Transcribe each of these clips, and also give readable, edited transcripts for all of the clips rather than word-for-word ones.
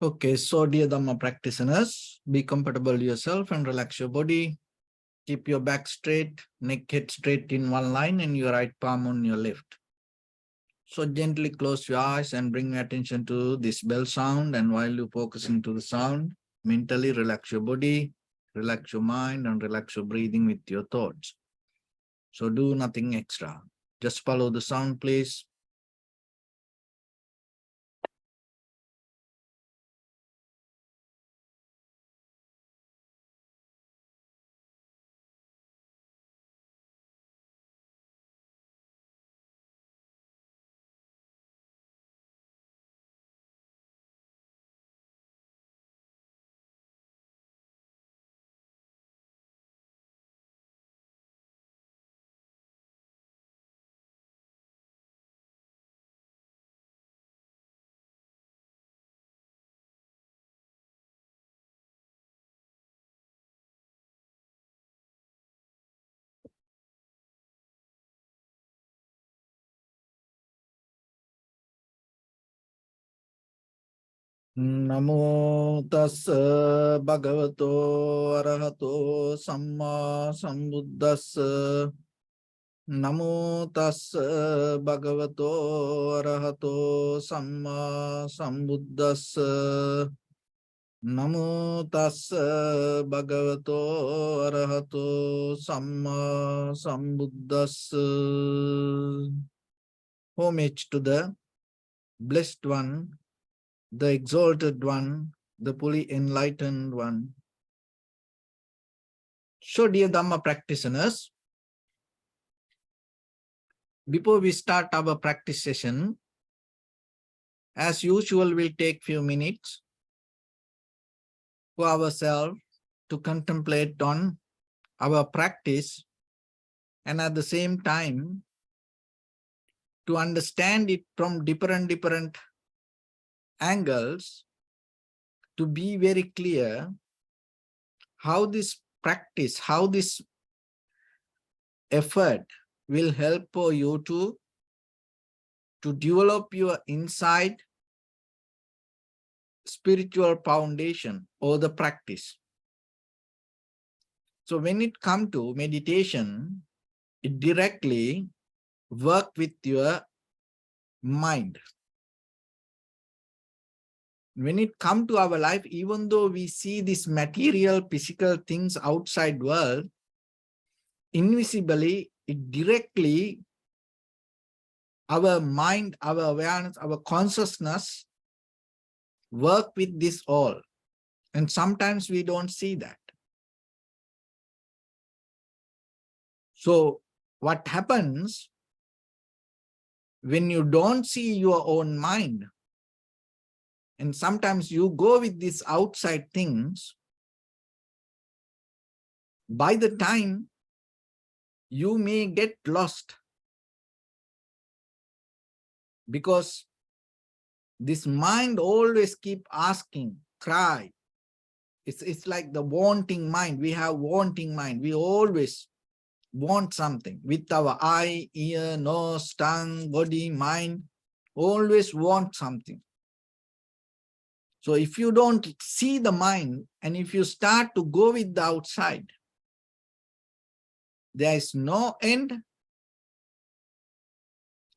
Okay, so dear Dharma practitioners, be comfortable yourself and relax your body. Keep your back straight, neck head straight in one line and your right palm on your left. So gently close your eyes and bring your attention to this bell sound. And while you focus into the sound, mentally relax your body, relax your mind and relax your breathing with your thoughts. So do nothing extra. Just follow the sound, please. Namo tassa bhagavato arahato samma sambuddhassa. Namo tassa bhagavato arahato samma sambuddhassa. Namo tassa bhagavato arahato samma sambuddhassa. Homage to the Blessed One, the Exalted One, the fully enlightened One. So, dear Dhamma practitioners, before we start our practice session, as usual, we'll take few minutes for ourselves to contemplate on our practice and at the same time to understand it from different angles, to be very clear how this practice, how this effort will help for you to develop your inside spiritual foundation or the practice. So when it comes to meditation, it directly works with your mind. When it comes to our life, even though we see these material, physical things outside world, invisibly, it directly, our mind, our awareness, our consciousness work with this all. And sometimes we don't see that. So what happens when you don't see your own mind, and sometimes you go with these outside things, by the time you may get lost, because this mind always keep asking, cry. It's like the wanting mind. We have wanting mind. We always want something with our eye, ear, nose, tongue, body, mind, always want something. So if you don't see the mind and if you start to go with the outside, there is no end.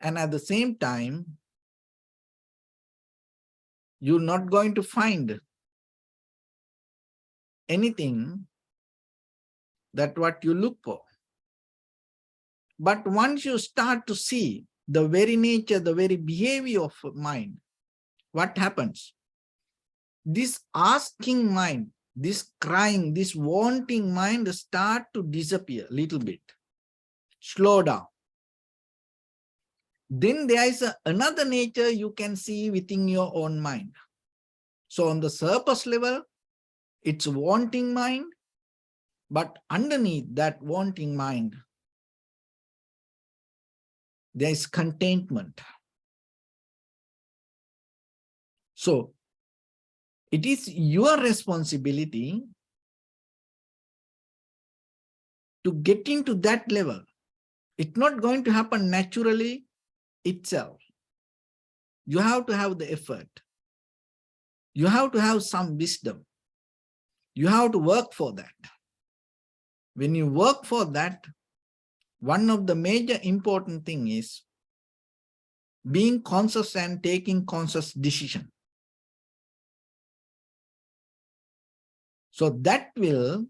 And at the same time, you're not going to find anything that what you look for. But once you start to see the very nature, the very behavior of mind, what happens? This asking mind, this crying, this wanting mind start to disappear a little bit, slow down. Then there is another nature you can see within your own mind. So on the surface level, it's wanting mind, but underneath that wanting mind, there is contentment. So it is your responsibility to get into that level. It's not going to happen naturally itself. You have to have the effort. You have to have some wisdom. You have to work for that. When you work for that, one of the major important thing is being conscious and taking conscious decision. So that will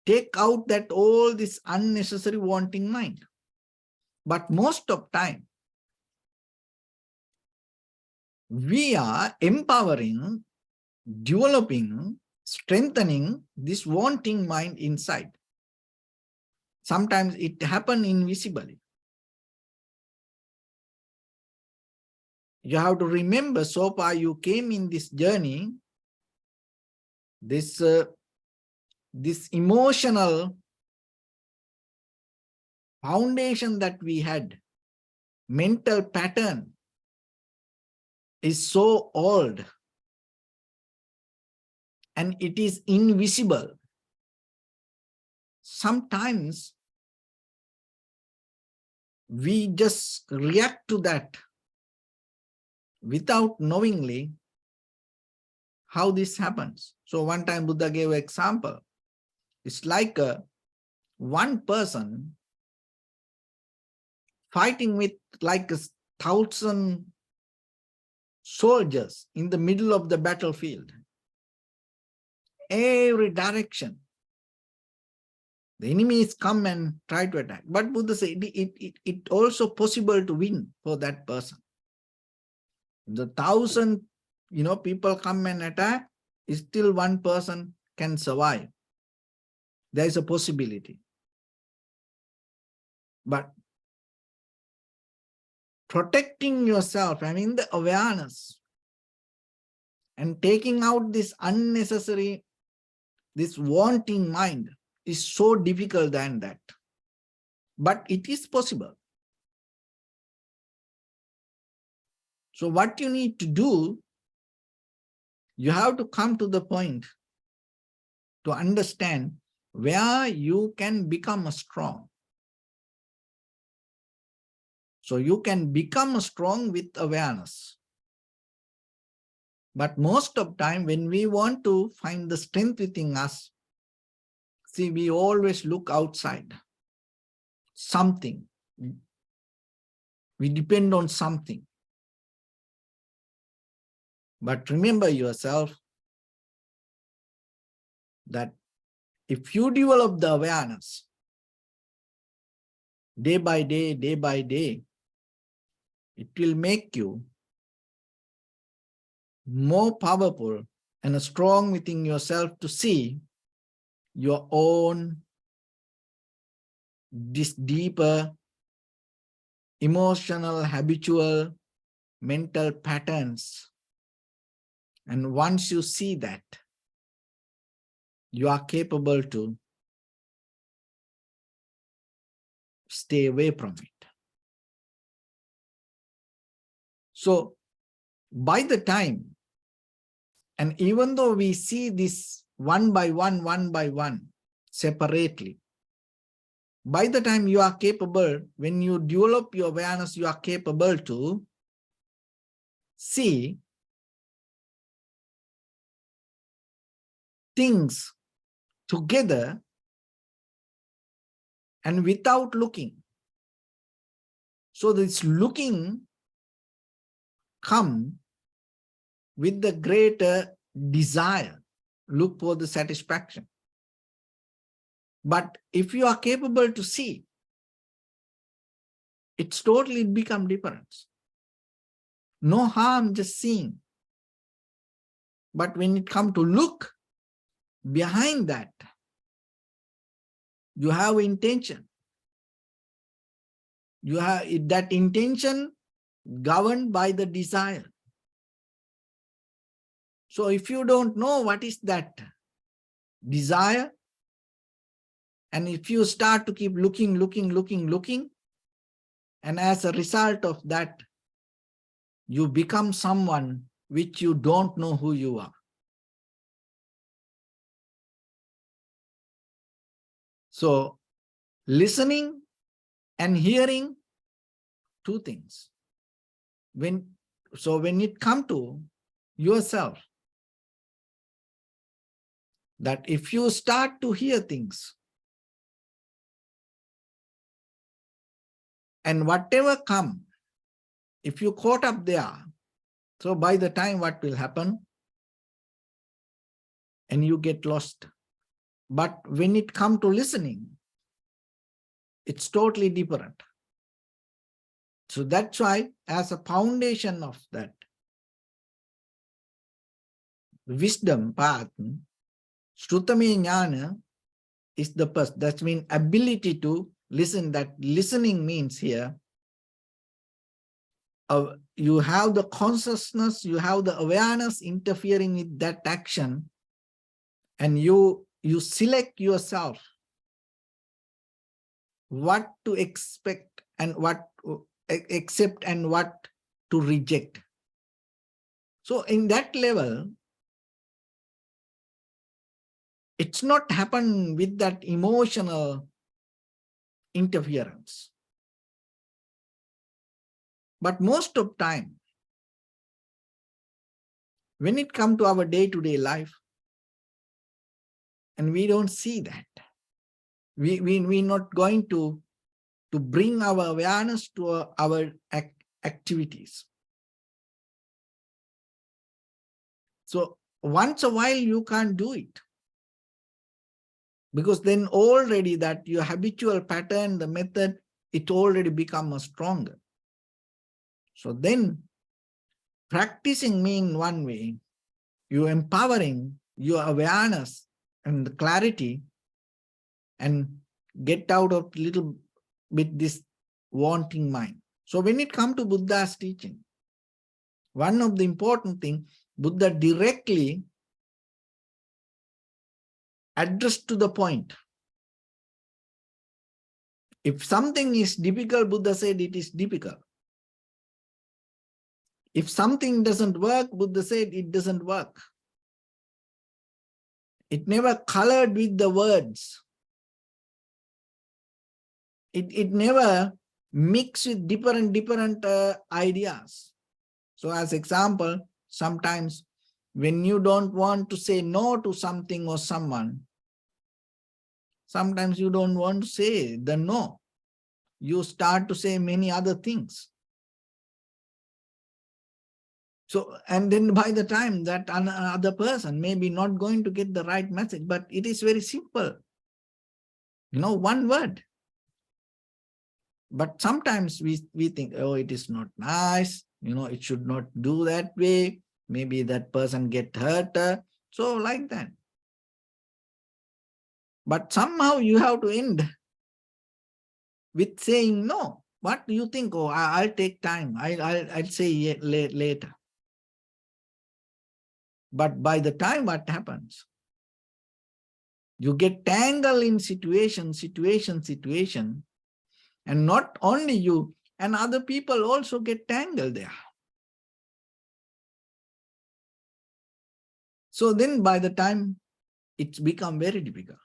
take out that all this unnecessary wanting mind. But most of time, we are empowering, developing, strengthening this wanting mind inside. Sometimes it happens invisibly. You have to remember, so far you came in this journey, this emotional foundation that we had, mental pattern is so old and it is invisible. Sometimes we just react to that without knowingly how this happens. So one time Buddha gave an example. It's like one person fighting with like 1,000 soldiers in the middle of the battlefield. Every direction. The enemies come and try to attack. But Buddha said it also possible to win for that person. The 1,000 people come and attack, still one person can survive. There is a possibility. But protecting yourself and in the awareness and taking out this unnecessary, this wanting mind is so difficult than that. But it is possible. So what you need to do, you have to come to the point to understand where you can become strong. So you can become strong with awareness. But most of the time when we want to find the strength within us, see, we always look outside. Something. We depend on something. But remember yourself that if you develop the awareness day by day, it will make you more powerful and strong within yourself to see your own this deeper emotional, habitual, mental patterns. And once you see that, you are capable to stay away from it. So by the time, and even though we see this one by one, separately, by the time you are capable, when you develop your awareness, you are capable to see things together and without looking. So this looking come with the greater desire, look for the satisfaction. But if you are capable to see, it's totally become different. No harm just seeing. But when it comes to look, behind that, you have intention. You have that intention governed by the desire. So if you don't know what is that desire, and if you start to keep looking, and as a result of that, you become someone which you don't know who you are. So listening and hearing, two things. When So when it comes to yourself, that if you start to hear things, and whatever come, if you caught up there, so by the time what will happen? And you get lost. But when it comes to listening, it's totally different. So that's why, as a foundation of that wisdom path, Shrutame Jnana is the first. That means ability to listen. That listening means here, you have the consciousness, you have the awareness interfering with that action, and you select yourself what to expect and what accept and what to reject. So in that level, it's not happened with that emotional interference. But most of time, when it comes to our day-to-day life, and we don't see that, we're not going to bring our awareness to our activities. So once a while you can't do it, because then already that your habitual pattern, the method, it already becomes stronger. So then practicing means one way, you're empowering your awareness and the clarity and get out of little bit this wanting mind. So when it comes to Buddha's teaching, one of the important things, Buddha directly addressed to the point. If something is difficult, Buddha said it is difficult. If something doesn't work, Buddha said it doesn't work. It never colored with the words. It never mixed with different ideas. So as example, sometimes when you don't want to say no to something or someone, sometimes you don't want to say the no. You start to say many other things. So, and then by the time that another person may be not going to get the right message, but it is very simple. You know, one word. But sometimes we think, oh, it is not nice. You know, it should not do that way. Maybe that person get hurt. So like that. But somehow you have to end with saying no. What do you think? Oh, I'll take time. I'll say later. But by the time what happens? You get tangled in situation, and not only you, and other people also get tangled there. So then by the time it's become very difficult.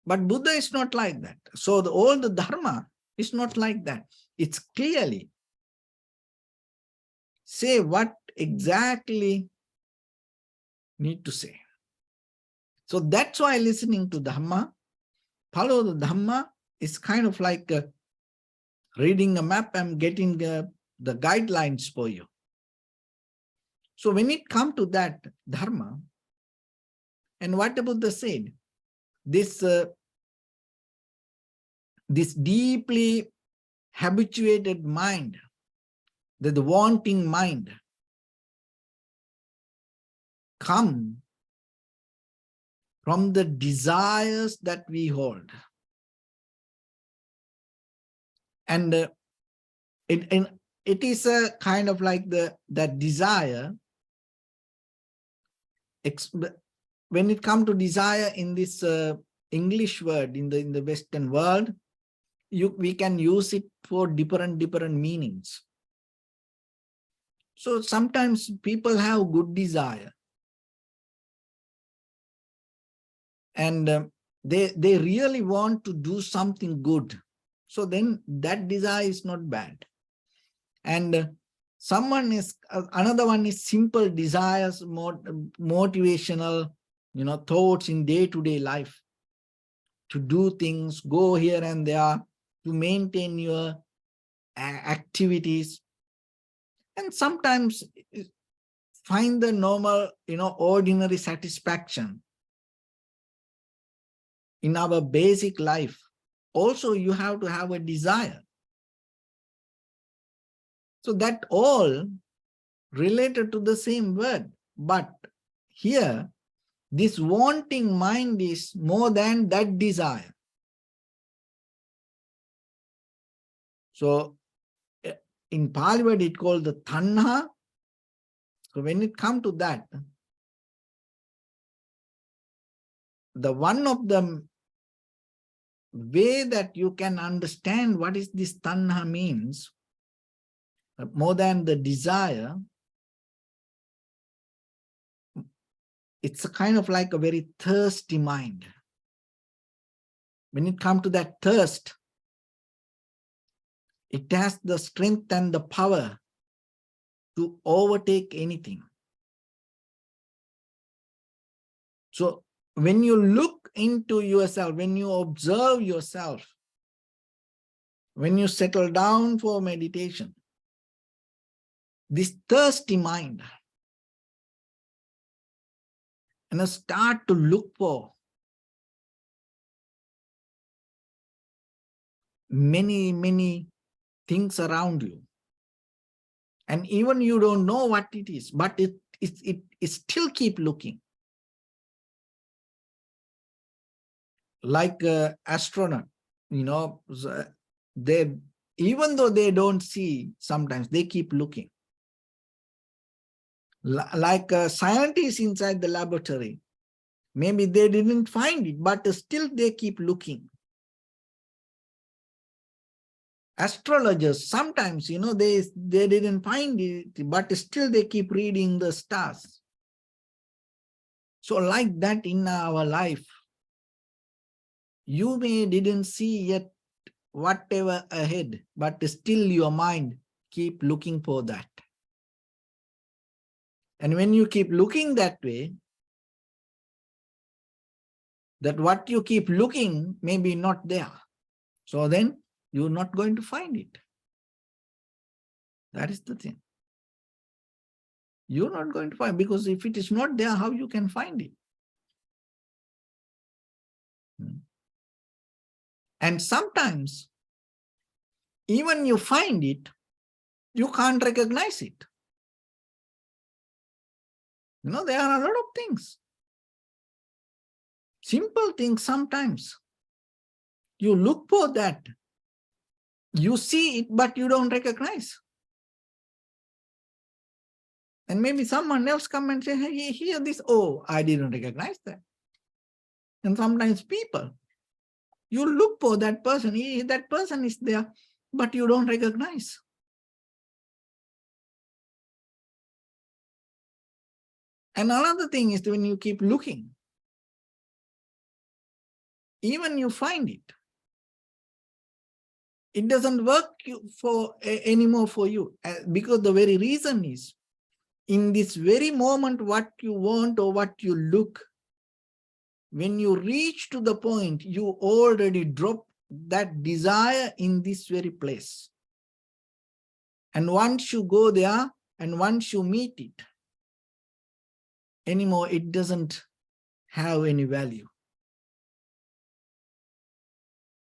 But Buddha is not like that. So all the Dharma is not like that. It's clearly say what exactly need to say. So that's why listening to Dhamma, follow the Dhamma, is kind of like reading a map and getting the guidelines for you. So when it comes to that Dharma, and what Buddha said, this deeply habituated mind, the wanting mind, come from the desires that we hold. And it is a kind of like that desire. When it comes to desire in this English word in the Western world, we can use it for different meanings. So sometimes people have good desire, and they really want to do something good. So then that desire is not bad. And Another one is simple desires, motivational, thoughts in day-to-day life, to do things, go here and there, to maintain your activities. And sometimes find the normal, ordinary satisfaction in our basic life. Also, you have to have a desire. So that all related to the same word. But here, this wanting mind is more than that desire. So in Pali word, it called the tanha. So when it comes to that, the one of the way that you can understand what is this tanha means, more than the desire, it's a kind of like a very thirsty mind. When it comes to that thirst, it has the strength and the power to overtake anything. So when you look into yourself, when you observe yourself, when you settle down for meditation, this thirsty mind, and start to look for many things around you. And even you don't know what it is, but it still keep looking. Like astronaut, they, even though they don't see, sometimes they keep looking. Like scientists inside the laboratory, maybe they didn't find it, but still they keep looking. Astrologers, sometimes, they didn't find it, but still they keep reading the stars. So like that in our life, you didn't see yet whatever ahead, but still your mind keep looking for that. And when you keep looking that way, that what you keep looking may be not there. So then you're not going to find it. That is the thing. You're not going to find, because if it is not there, how you can find it? And sometimes, even you find it, you can't recognize it. There are a lot of things. Simple things sometimes. You look for that. You see it, but you don't recognize. And maybe someone else come and say, hey, hear this. Oh, I didn't recognize that. And sometimes people, you look for that person. That person is there, but you don't recognize. And another thing is when you keep looking, even you find it, it doesn't work anymore for you, because the very reason is, in this very moment, what you want or what you look, when you reach to the point, you already drop that desire in this very place. And once you go there, and once you meet it, anymore, it doesn't have any value.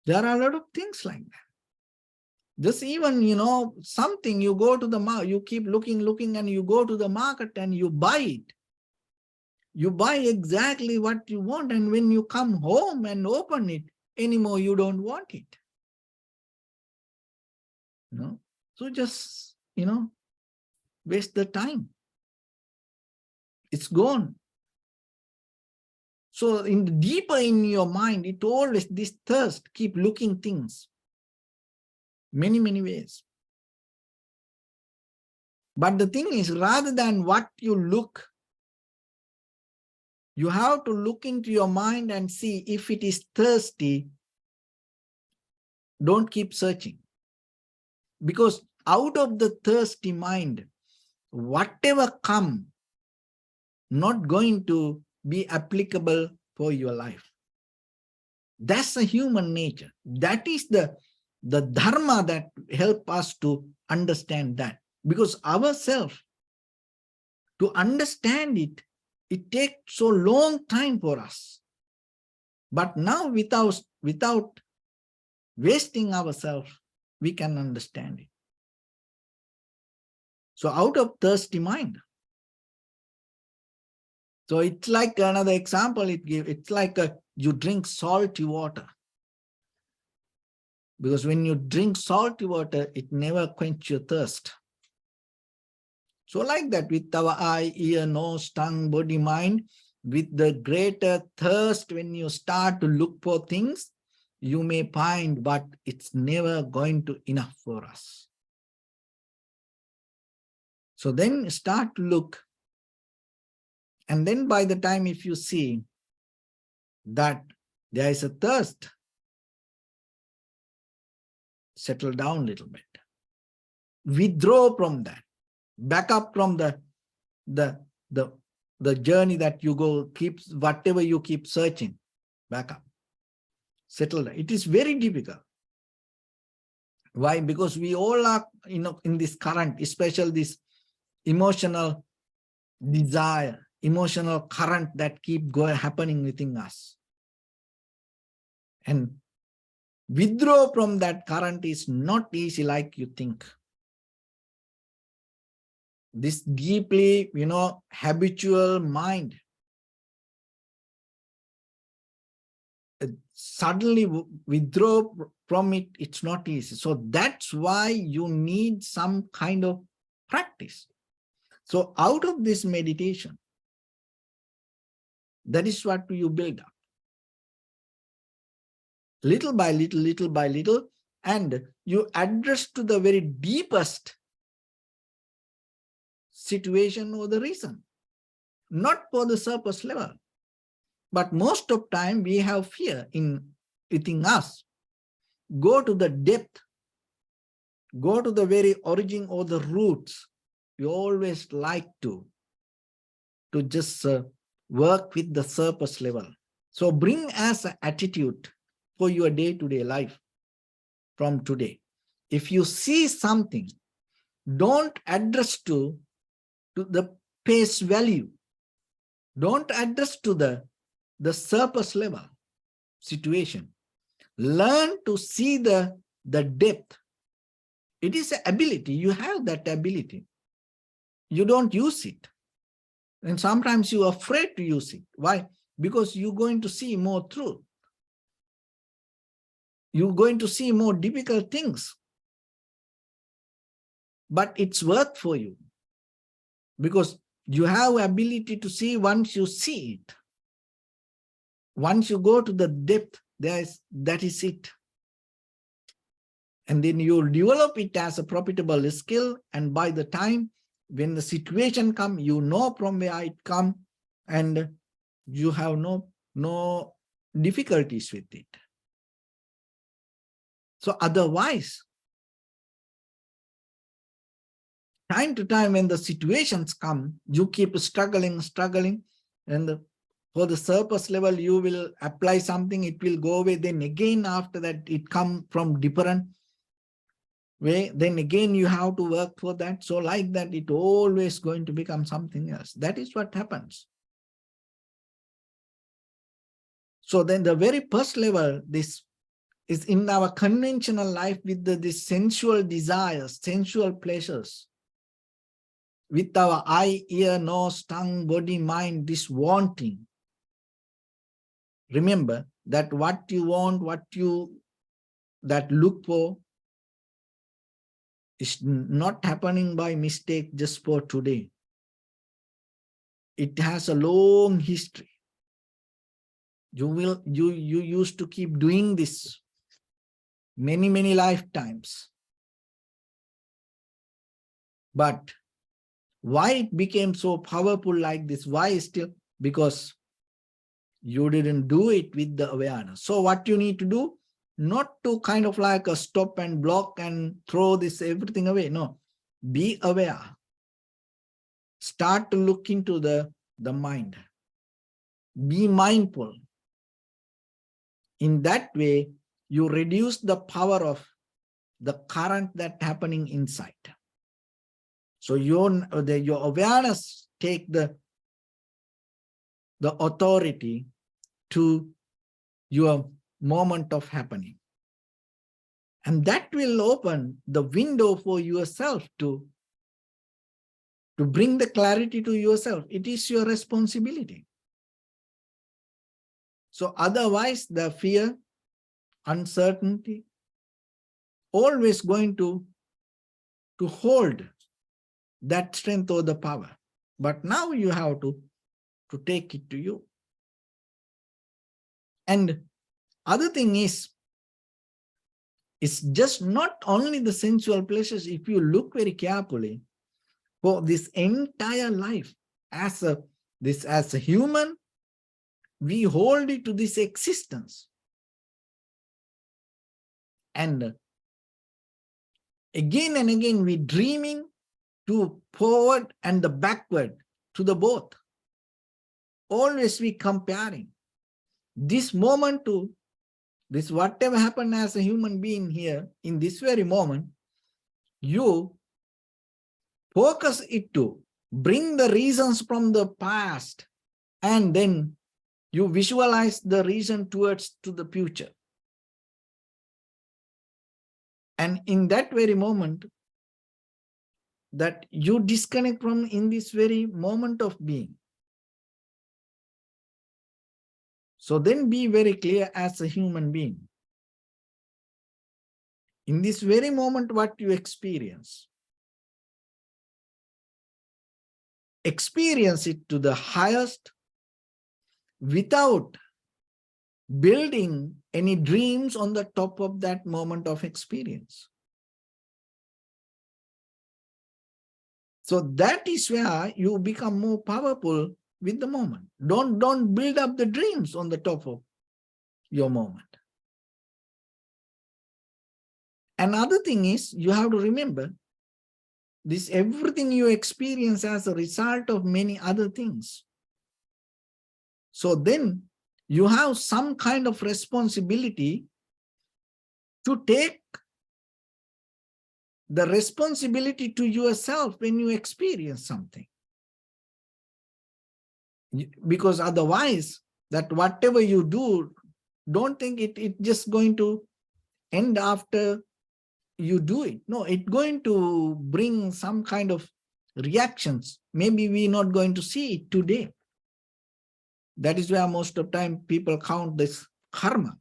There are a lot of things like that. Just even, something, you go to the market, you keep looking, and you go to the market and you buy it. You buy exactly what you want, and when you come home and open it, anymore you don't want it. So just, waste the time. It's gone. So deeper in your mind, it always this thirst, keep looking things. Many ways. But the thing is, rather than what you look, you have to look into your mind and see if it is thirsty. Don't keep searching. Because out of the thirsty mind, whatever come, not going to be applicable for your life. That's the human nature. That is the dharma that help us to understand that. Because ourselves, to understand it, it takes so long time for us. But now without wasting ourselves, we can understand it. So out of thirsty mind. So it's like another example it gives. It's like you drink salty water. Because when you drink salty water, it never quenches your thirst. So like that, with our eye, ear, nose, tongue, body, mind, with the greater thirst, when you start to look for things, you may find, but it's never going to enough for us. So then start to look. And then by the time if you see that there is a thirst, settle down a little bit. Withdraw from that. Back up from the journey that you go, keep whatever you keep searching, back up. Settle down. It is very difficult. Why? Because we all are, in this current, especially this emotional desire, emotional current that keep happening within us. And withdraw from that current is not easy like you think. This deeply, habitual mind, suddenly withdraw from it, it's not easy. So that's why you need some kind of practice. So out of this meditation, that is what you build up. Little by little, and you address to the very deepest situation or the reason, not for the surface level. But most of time we have fear within us. Go to the depth, go to the very origin or the roots. We always like to just work with the surface level. So bring as an attitude for your day-to-day life from today. If you see something, don't address to the face value. Don't address to the surface level situation. Learn to see the depth. It is an ability. You have that ability. You don't use it. And sometimes you are afraid to use it. Why? Because you're going to see more truth. You're going to see more difficult things. But it's worth for you. Because you have ability to see once you see it. Once you go to the depth, that is it. And then you develop it as a profitable skill. And by the time when the situation comes, you know from where it comes, and you have no difficulties with it. So otherwise, time to time when the situations come, you keep struggling, and for the surface level, you will apply something, it will go away. Then again, after that, it comes from different way. Then again, you have to work for that. So like that, it always going to become something else. That is what happens. So then the very first level, this is in our conventional life with this sensual desires, sensual pleasures. With our eye, ear, nose, tongue, body, mind, this wanting. Remember that what you want, that look for, is not happening by mistake just for today. It has a long history. You used to keep doing this many lifetimes. But why it became so powerful like this? Why still? Because you didn't do it with the awareness. So what you need to do, not to kind of like a stop and block and throw this everything away. No, be aware. Start to look into the mind. Be mindful. In that way, you reduce the power of the current that's happening inside. So your awareness take the authority to your moment of happening. And that will open the window for yourself to bring the clarity to yourself. It is your responsibility. So otherwise, the fear, uncertainty, always going to hold that strength or the power. But now you have to take it to you. And other thing is, it's just not only the sensual pleasures. If you look very carefully, for this entire life, as a human, we hold it to this existence. And again and again, we dreaming to forward and the backward to the both. Always we comparing this moment to this, whatever happened as a human being here in this very moment, you focus it to bring the reasons from the past, and then you visualize the reason towards to the future. And in that very moment, that you disconnect from in this very moment of being. So then be very clear as a human being. In this very moment, what you experience it to the highest without building any dreams on the top of that moment of experience. So that is where you become more powerful with the moment. Don't build up the dreams on the top of your moment. Another thing is, you have to remember this, everything you experience as a result of many other things. So then you have some kind of responsibility to take the responsibility to yourself when you experience something. Because otherwise, that whatever you do, don't think it just going to end after you do it. No, it's going to bring some kind of reactions. Maybe we're not going to see it today. That is where most of the time people count this karma.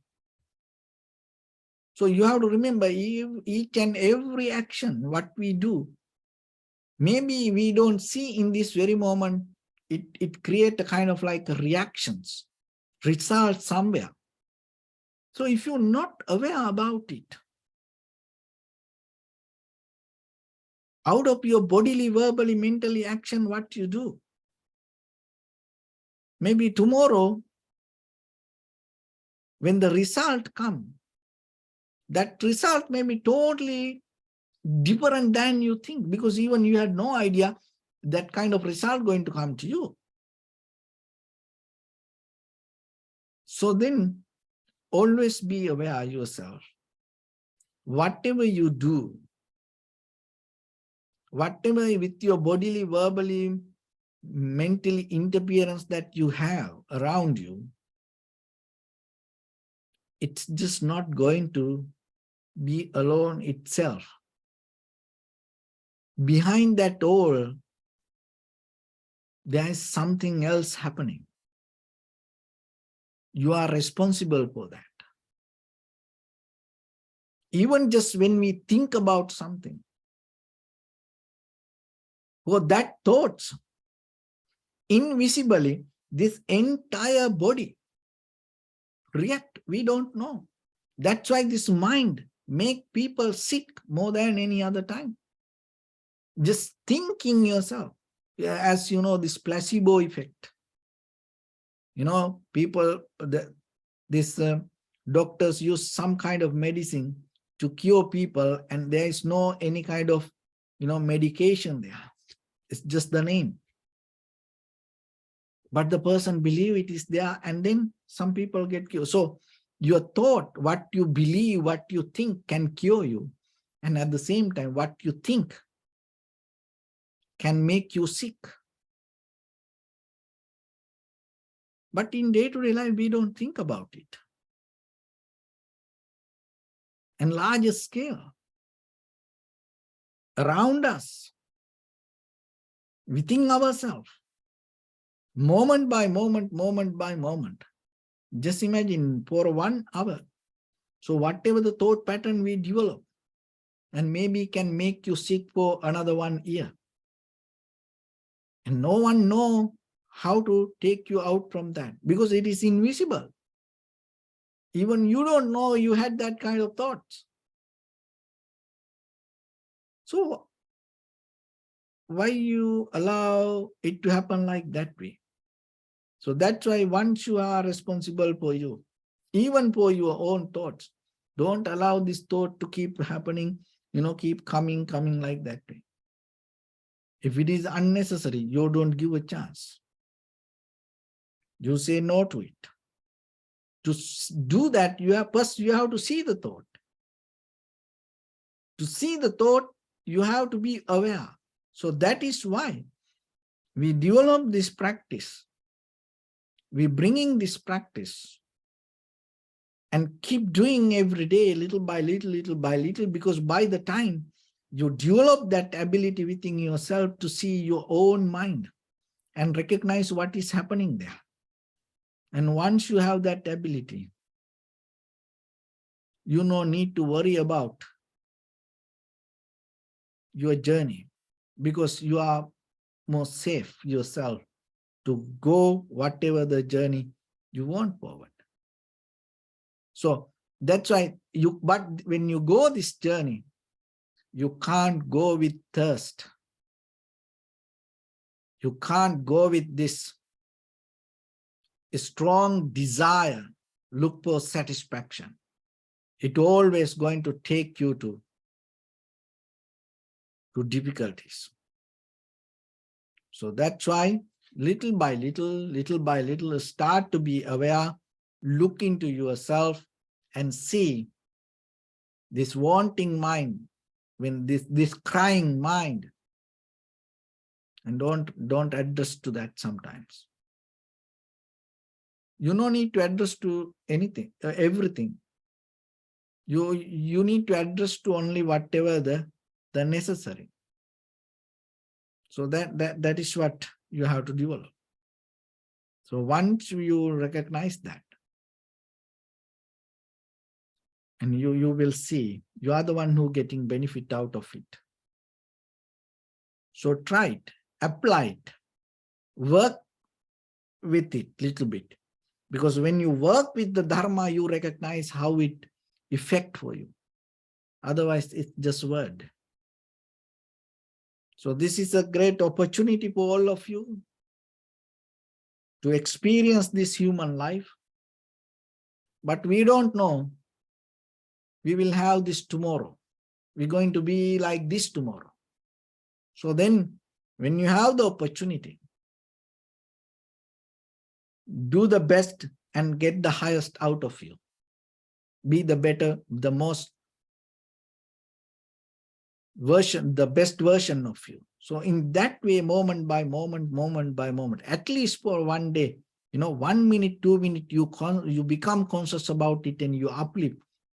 So you have to remember each and every action, what we do, maybe we don't see in this very moment, it creates a kind of like reactions, results somewhere. So if you're not aware about it, out of your bodily, verbally, mentally action, what you do, maybe tomorrow, when the result comes, that result may be totally different than you think, because even you had no idea that kind of result going to come to you. So then always be aware yourself. Whatever you do, whatever with your bodily, verbally, mentally interference that you have around you, it's just not going to be alone itself. Behind that all, there is something else happening. You are responsible for that. Even just when we think about something, for that thoughts, invisibly, this entire body react. We don't know. That's why this mind make people sick more than any other time. Just thinking yourself, as you know, this placebo effect. You know, people, doctors use some kind of medicine to cure people, and there is no any kind of, medication there. It's just the name. but the person believe it is there, and then some people get cured. So your thought, what you believe, what you think can cure you. And at the same time, what you think can make you sick. But in day-to-day life, we don't think about it. And larger scale, around us, within ourselves, moment by moment, moment by moment. Just imagine for 1 hour. So whatever the thought pattern we develop, and maybe can make you sick for another 1 year. And no one knows how to take you out from that, because it is invisible. Even you don't know you had that kind of thoughts. So why you allow it to happen like that way? So that's why once you are responsible for you, even for your own thoughts, don't allow this thought to keep happening, keep coming like that way. If it is unnecessary, you don't give a chance. You say no to it. To do that, first you have to see the thought. To see the thought, you have to be aware. So that is why we develop this practice. We're bringing this practice and keep doing every day, little by little, because by the time you develop that ability within yourself to see your own mind and recognize what is happening there. And once you have that ability, you no need to worry about your journey, because you are more safe yourself to go whatever the journey you want forward. So that's why but when you go this journey, you can't go with thirst. You can't go with this strong desire, look for satisfaction. It always going to take you to difficulties. So that's why little by little, start to be aware, look into yourself and see this wanting mind, when this crying mind, and don't address to that sometimes. You don't need to address to anything, everything. You need to address to only whatever the necessary. So that is what you have to develop. So once you recognize that, and you will see you are the one who getting benefit out of it. So try it, apply it, work with it little bit. Because when you work with the Dharma, you recognize how it affect for you. Otherwise, it's just word. So this is a great opportunity for all of you to experience this human life. But we don't know we will have this tomorrow. We're going to be like this tomorrow. So then, when you have the opportunity, do the best and get the highest out of you. Be the better, the most version, the best version of you. So in that way, moment by moment, at least for 1 day, 1 minute, 2 minutes, you become conscious about it, and you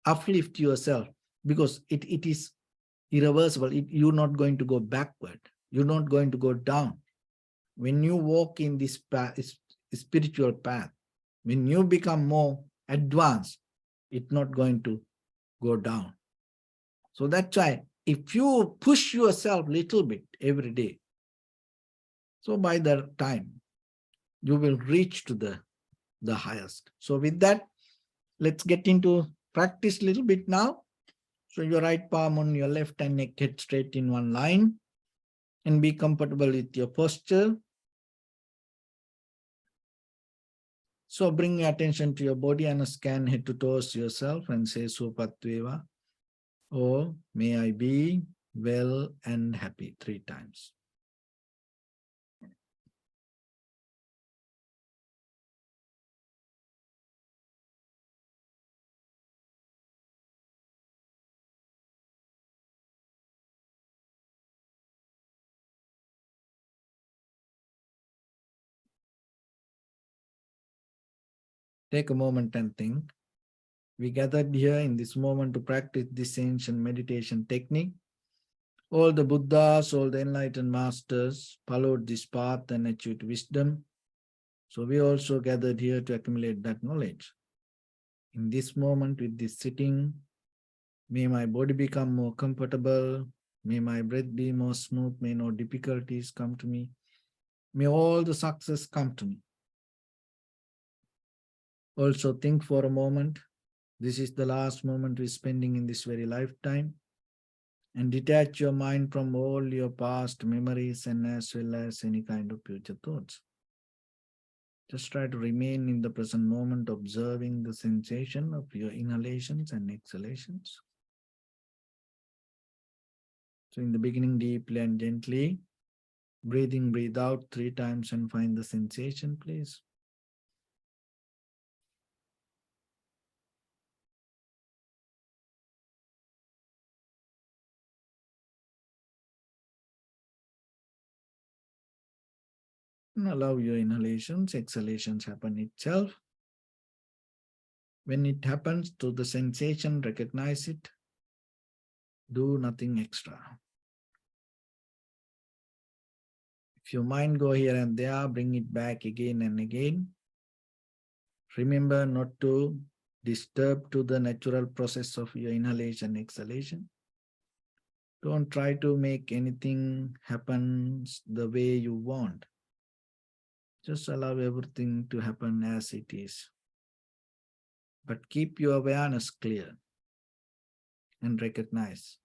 uplift yourself, because it is irreversible. You're not going to go backward. You're not going to go down. When you walk in this path, spiritual path, when you become more advanced, it's not going to go down. So that's why if you push yourself a little bit every day, so by the time you will reach to the highest. So with that, let's get into practice a little bit now. So your right palm on your left and neck head straight in one line, and be comfortable with your posture. So bring your attention to your body and scan head to toes yourself and say Supatveva, or may I be well and happy 3 times. Take a moment and think. We gathered here in this moment to practice this ancient meditation technique. All the Buddhas, all the enlightened masters followed this path and achieved wisdom. So we also gathered here to accumulate that knowledge. In this moment, with this sitting, may my body become more comfortable. May my breath be more smooth. May no difficulties come to me. May all the success come to me. Also think for a moment. This is the last moment we're spending in this very lifetime. And detach your mind from all your past memories and as well as any kind of future thoughts. Just try to remain in the present moment, observing the sensation of your inhalations and exhalations. So in the beginning, deeply and gently, breathe in, breathe out 3 times and find the sensation, please. And allow your inhalations, exhalations happen itself. When it happens to the sensation, recognize it. Do nothing extra. If your mind go here and there, bring it back again and again. Remember not to disturb to the natural process of your inhalation, exhalation. Don't try to make anything happen the way you want. Just allow everything to happen as it is. But keep your awareness clear and recognize.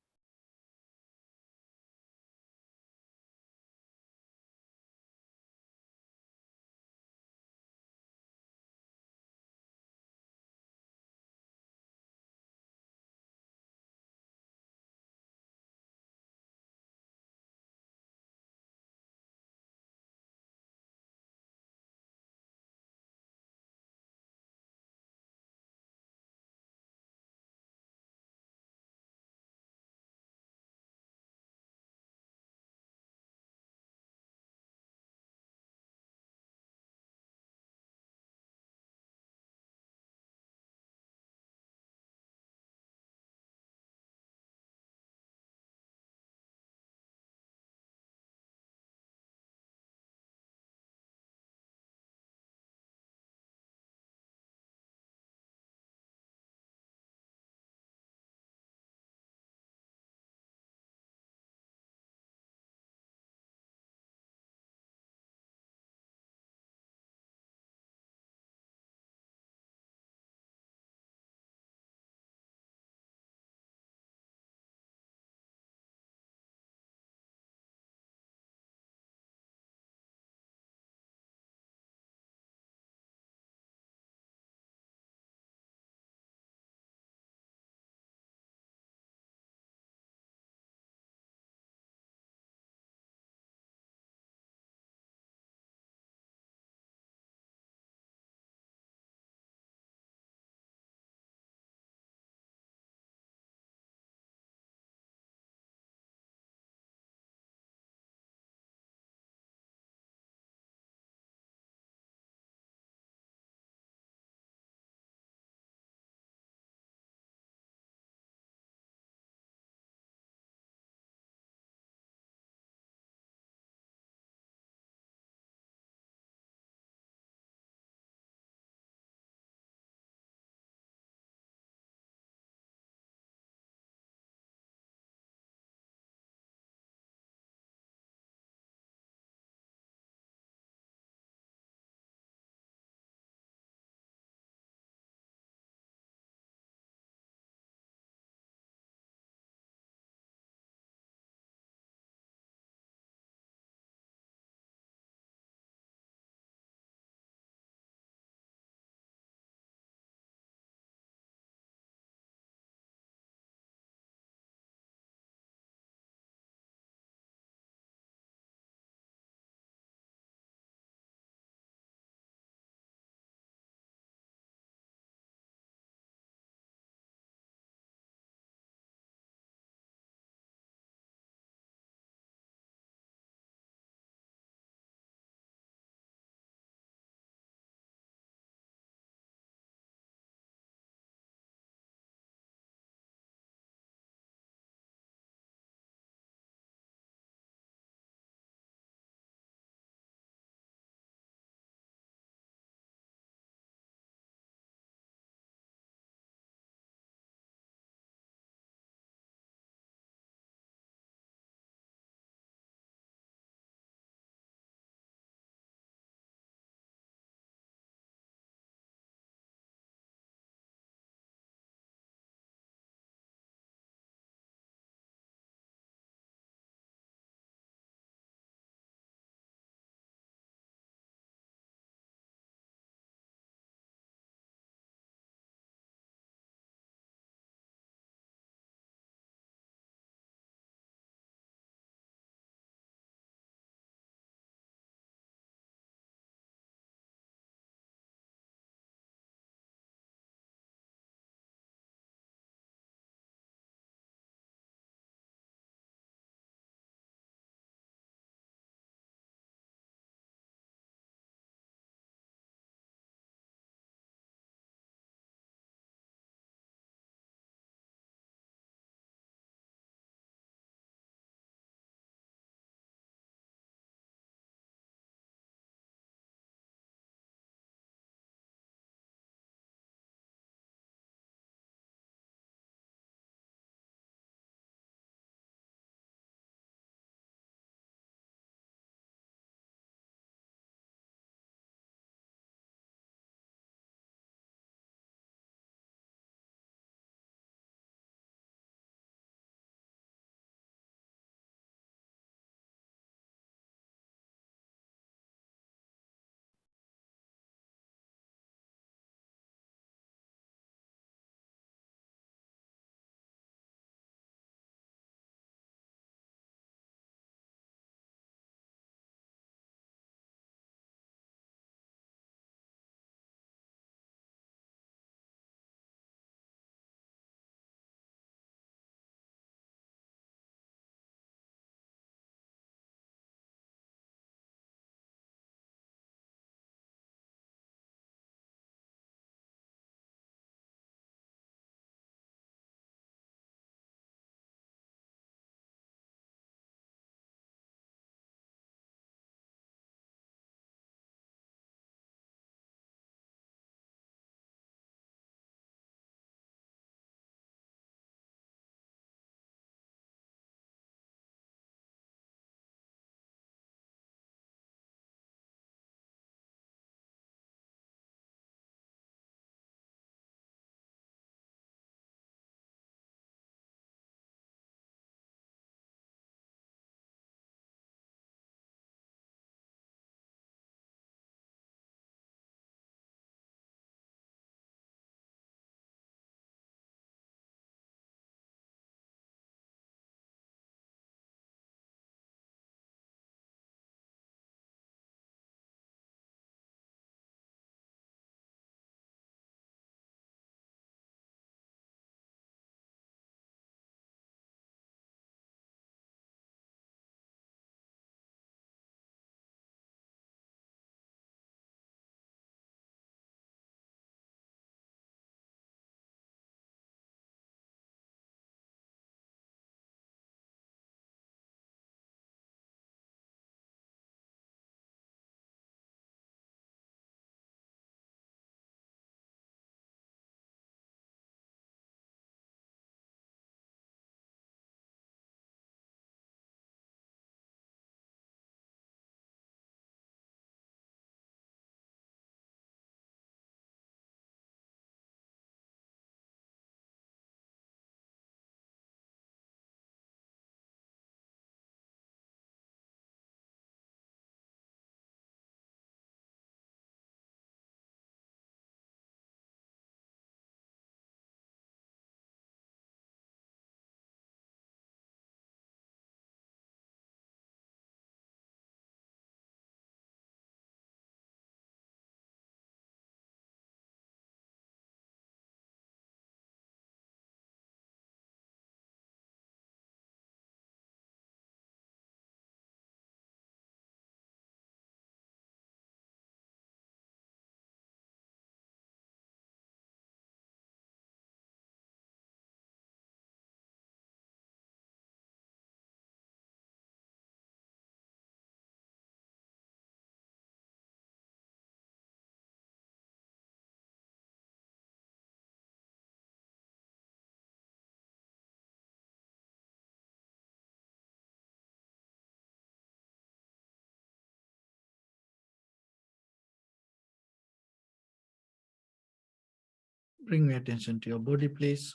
Bring your attention to your body, please.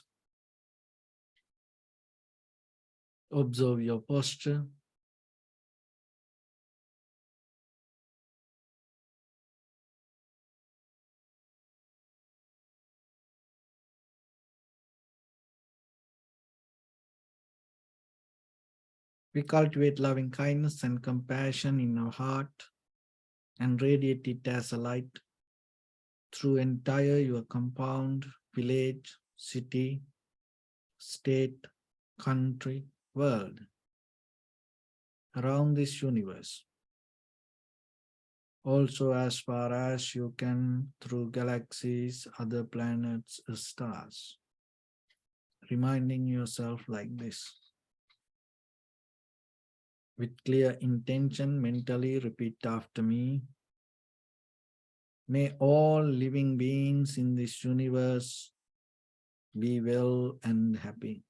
Observe your posture. We cultivate loving kindness and compassion in our heart and radiate it as a light through entire your compound, village, city, state, country, world, around this universe. Also as far as you can through galaxies, other planets, stars. Reminding yourself like this. With clear intention, mentally repeat after me. May all living beings in this universe be well and happy.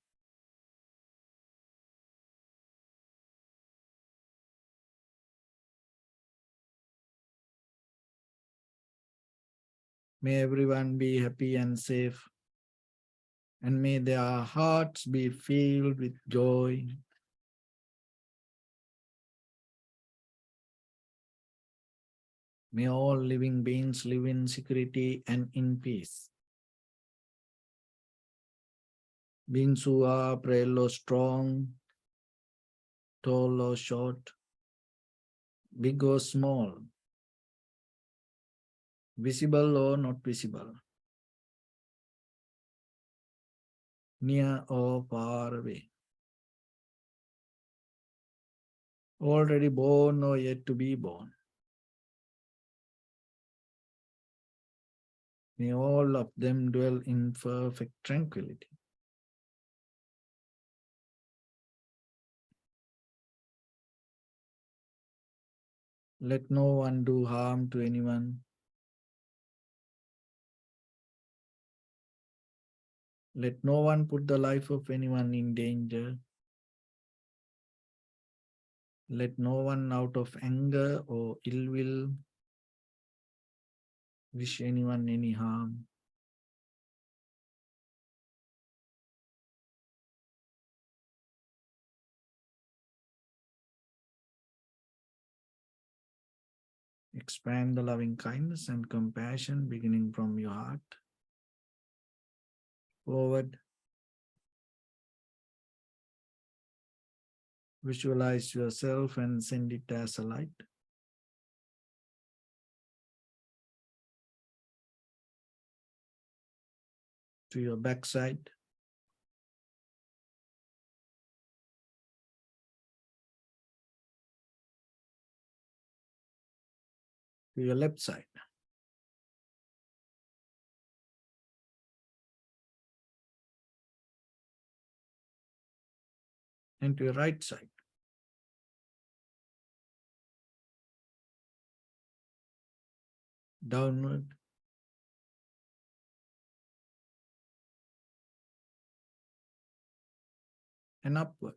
May everyone be happy and safe. And may their hearts be filled with joy. May all living beings live in security and in peace. Beings who are frail or strong, tall or short, big or small, visible or not visible, near or far away, already born or yet to be born. May all of them dwell in perfect tranquility. Let no one do harm to anyone. Let no one put the life of anyone in danger. Let no one out of anger or ill will wish anyone any harm. Expand the loving kindness and compassion beginning from your heart forward. Visualize yourself and send it as a light. To your backside. To your left side. And to your right side. Downward. And upward.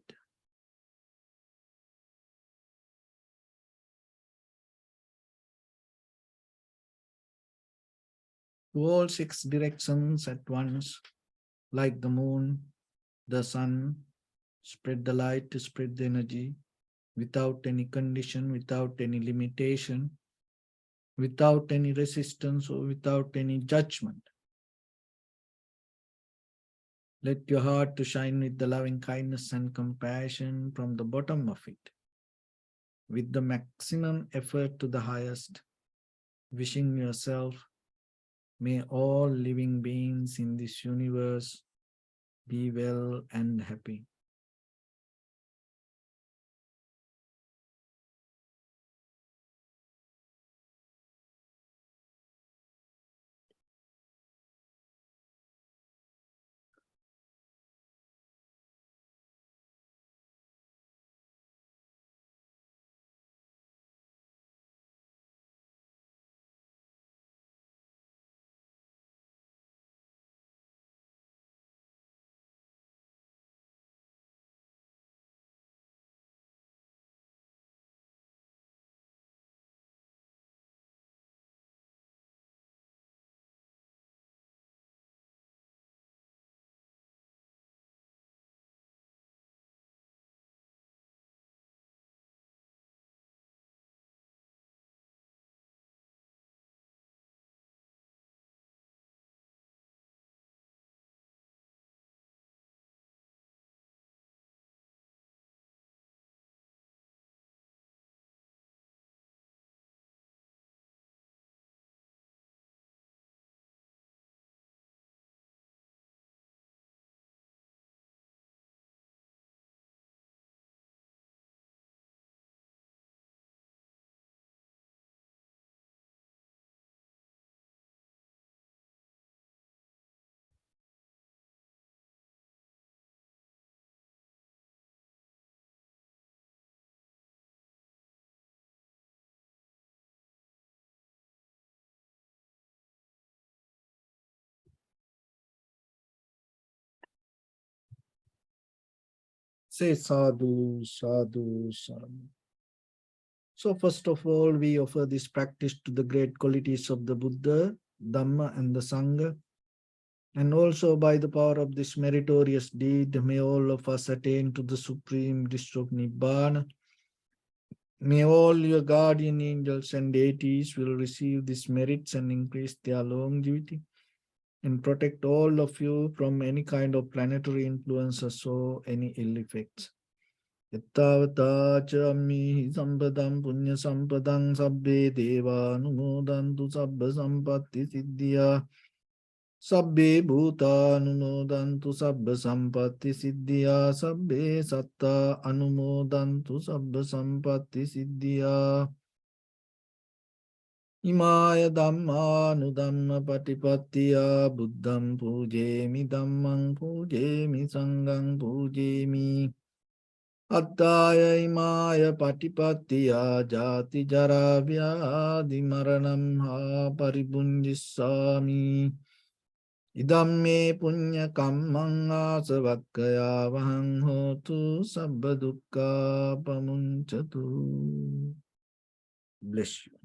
To all 6 directions at once, like the moon, the sun, spread the light to spread the energy without any condition, without any limitation, without any resistance or without any judgment. Let your heart to shine with the loving kindness and compassion from the bottom of it, with the maximum effort to the highest, wishing yourself, may all living beings in this universe be well and happy. Say sadhu, sadhu, sadhu. So first of all, we offer this practice to the great qualities of the Buddha, Dhamma and the Sangha. And also by the power of this meritorious deed, may all of us attain to the supreme bliss of Nibbana. May all your guardian angels and deities will receive these merits and increase their longevity and protect all of you from any kind of planetary influences or any ill effects. Yattavata cha ammi sampadam punya sampadam sabbe deva anumodantu sabba sampatti siddhya sabbe bhuta anumodantu sabba sampatti siddhya sabbe satta anumodantu sabba sampatti siddhya Imaya dhamma nudhamma patipattiya buddham pujemi dhammam pujemi sangham pujemi Attaya imaya patipattiya jati jara vyadi maranam ha paribunjissami Idamme punya kammang asavakkaya vahang hotu sabba dukkha pamunchatu. Bless you.